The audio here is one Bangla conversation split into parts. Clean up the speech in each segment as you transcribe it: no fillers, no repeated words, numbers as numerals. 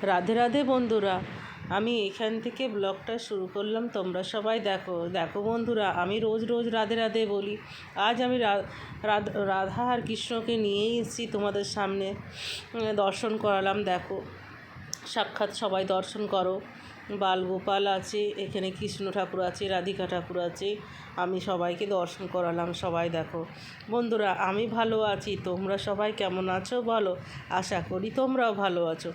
রাধে রাধে বন্ধুরা, আমি এখান থেকে ব্লগটা শুরু করলাম। তোমরা সবাই দেখো দেখো বন্ধুরা, আমি রোজ রোজ রাধে রাধে বলি। আজ আমি রাধা আর কৃষ্ণকে নিয়েই এসেছি তোমাদের সামনে, দর্শন করালাম। দেখো, সাক্ষাৎ সবাই দর্শন করো। বালগোপাল আছে, এখানে কৃষ্ণ ঠাকুর আছে, রাধিকা ঠাকুর আছে। আমি সবাইকে দর্শন করালাম। সবাই দেখো বন্ধুরা, আমি ভালো আছি। তোমরা সবাই কেমন আছো বলো? আশা করি তোমরাও ভালো আছো।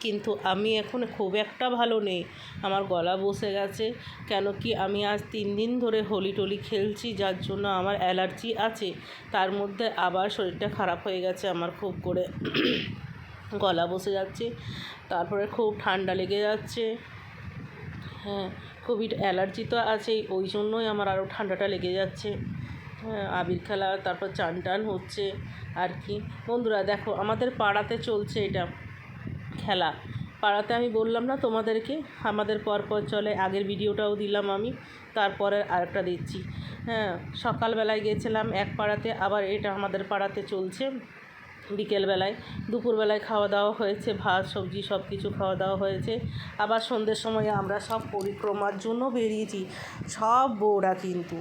কিন্তু আমি এখন খুব একটা ভালো নেই, আমার গলা বসে গেছে। কেন কি, আমি আজ 3 দিন ধরে হোলি টোলি খেলছি, যার জন্য আমার অ্যালার্জি আছে। তার মধ্যে আবার শরীরটা খারাপ হয়ে গেছে আমার খুব করে, গলা বসে যাচ্ছে, তারপরে খুব ঠান্ডা লেগে যাচ্ছে। হ্যাঁ, খুবই অ্যালার্জি তো আছেই, ওই জন্যই আমার আরও ঠান্ডাটা লেগে যাচ্ছে। হ্যাঁ, আবির খেলা, তারপর চান টান হচ্ছে আর কি। বন্ধুরা দেখো, আমাদের পাড়াতে চলছে এটা খেলা। পাড়াতে আমি বললাম না তোমাদেরকে, আমাদের পরপর চলে। আগের ভিডিওটাও দিলাম আমি, তারপরে আরেকটা দিচ্ছি। হ্যাঁ, সকালবেলায় গিয়েছিলাম এক পাড়াতে, আবার এটা আমাদের পাড়াতে চলছে বিকেলবেলায়। দুপুরবেলায় খাওয়া দাওয়া হয়েছে, ভাত সবজি সব কিছু খাওয়া দাওয়া হয়েছে। আবার সন্ধ্যের সময় আমরা সব পরিক্রমার জন্য বেরিয়েছি, সব বউরা। কিন্তু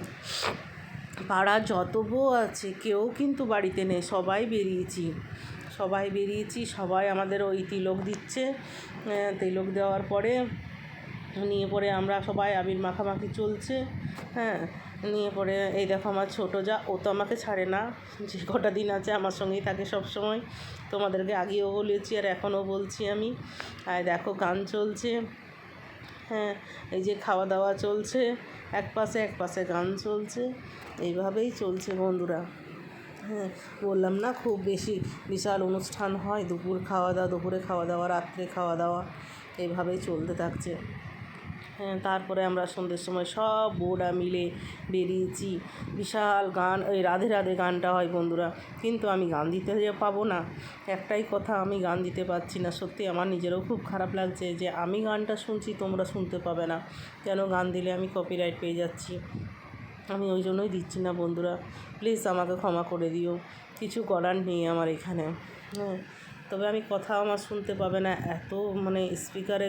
পাড়ার যত বউ আছে কেউ কিন্তু বাড়িতে নেই, সবাই বেরিয়েছি। সবাই আমাদের ওই তিলক দিচ্ছে। তিলক দেওয়ার পরে নিয়ে পরে আমরা সবাই আবির মাখামাখি চলছে। হ্যাঁ, নিয়ে পরে এই দেখো আমার ছোটো যা, ও তো আমাকে ছাড়ে না, যে কটা দিন আছে আমার সঙ্গেই থাকে সব সময়। তোমাদেরকে আগেও বলেছি আর এখনও বলছি আমি। আর দেখো গান চলছে। হ্যাঁ, এই যে খাওয়া দাওয়া চলছে, এক পাশে গান চলছে, এইভাবেই চলছে বন্ধুরা। হ্যাঁ, বললাম না খুব বেশি বিশাল অনুষ্ঠান হয়, দুপুরে খাওয়া দাওয়া, রাত্রে খাওয়া দাওয়া, এইভাবেই চলতে থাকছে। হ্যাঁ, তারপরে আমরা সন্ধ্যের সময় সব বউরা মিলে বেরিয়েছি। বিশাল গান, ওই রাধে রাধে গানটা হয় বন্ধুরা, কিন্তু আমি গান দিতে পাবো না। একটাই কথা, আমি গান দিতে পারছি না। সত্যি আমার নিজেরও খুব খারাপ লাগছে যে আমি গানটা শুনছি, তোমরা শুনতে পাবে না কেন? গান দিলে আমি কপিরাইট পেয়ে যাচ্ছি। আমি ওই জন্যই দিচ্ছি না বন্ধুরা, প্লিজ আমাকে ক্ষমা করে দিও। কিছু করার নেই আমার এখানে। হ্যাঁ, তবে আমি কথা আমার শুনতে পাবে না, এত মানে স্পিকারে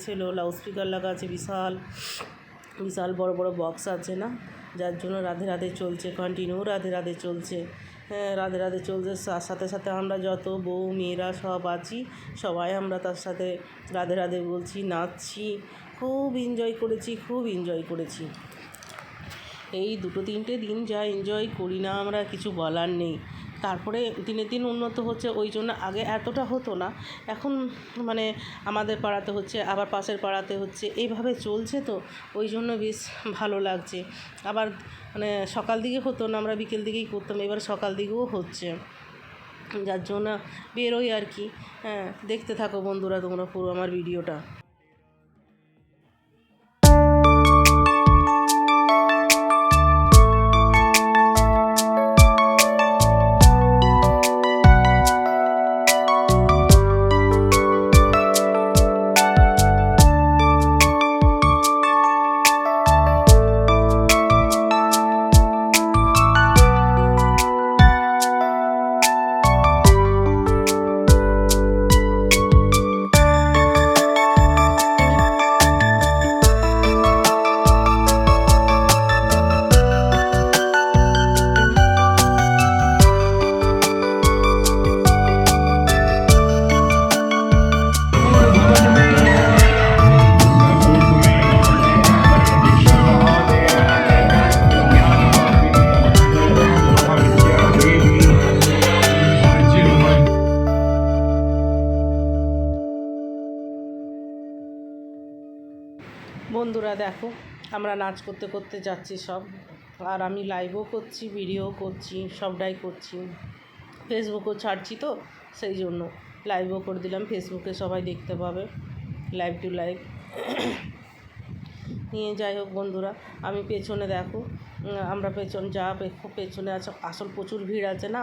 ছিল, লাউড স্পিকার লাগা আছে, বিশাল বড় বড় বক্স আছে না, যার জন্য রাধে রাধে চলছে, কন্টিনিউ রাধে রাধে চলছে। হ্যাঁ, রাধে রাধে চলছে, সাথে সাথে আমরা যত বউ মেয়েরা সব আছি, সবাই আমরা তার সাথে রাধে রাধে বলছি, নাচছি, খুব এনজয় করেছি। এই 2-3টে দিন যা এনজয় করি না আমরা, কিছু বলার নেই। তারপরে দিনের দিন উন্নত হচ্ছে, ওই জন্য আগে এতটা হতো না, এখন মানে আমাদের পাড়াতে হচ্ছে, আবার পাশের পাড়াতে হচ্ছে, এইভাবে চলছে তো ওই জন্য বেশ ভালো লাগছে। আবার মানে সকাল দিকে হতো না, আমরা বিকেল দিকেই করতাম, এবার সকাল দিকেও হচ্ছে, যার জন্য বেরোই আর কি। হ্যাঁ, দেখতে থাকো বন্ধুরা তোমরা পুরো আমার ভিডিওটা। বন্ধুরা দেখো, আমরা নাচ করতে করতে যাচ্ছি সব, আর আমি লাইভও করছি, ভিডিও করছি, সবটাই করছি। ফেসবুকও ছাড়ছি তো, সেই জন্য লাইভও করে দিলাম, ফেসবুকে সবাই দেখতে পাবে, লাইভ টু লাইভ নিয়ে। যাই হোক বন্ধুরা, আমি পেছনে দেখো, আমরা পেছনে আছে, আসল প্রচুর ভিড় আছে না,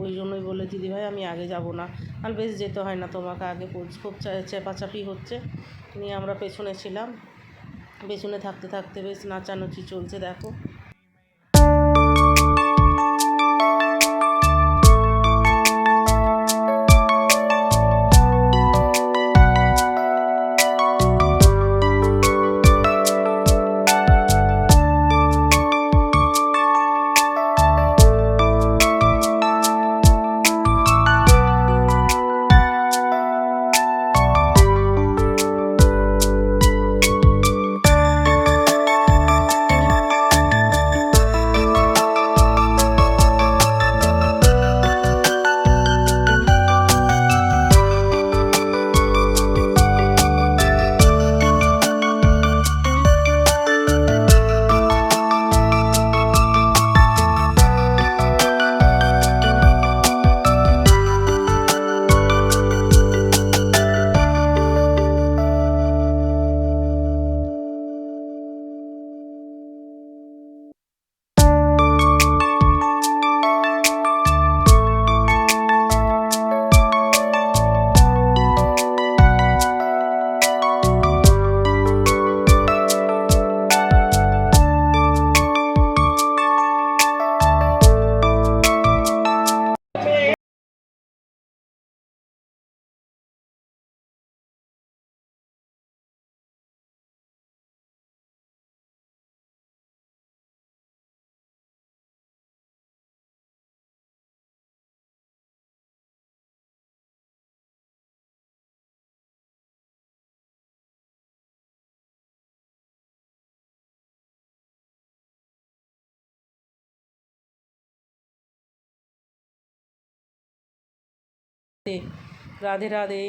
ওই জন্যই বলে দিদিভাই আমি আগে যাব না, আর বেশ যেতে হয় না তোমাকে, আগে খুব চেপাচাপি হচ্ছে, নিয়ে আমরা পেছনে ছিলাম। পেছনে থাকতে থাকতে বেশ নাচানাচি চলছে দেখো। রাধে রাধে।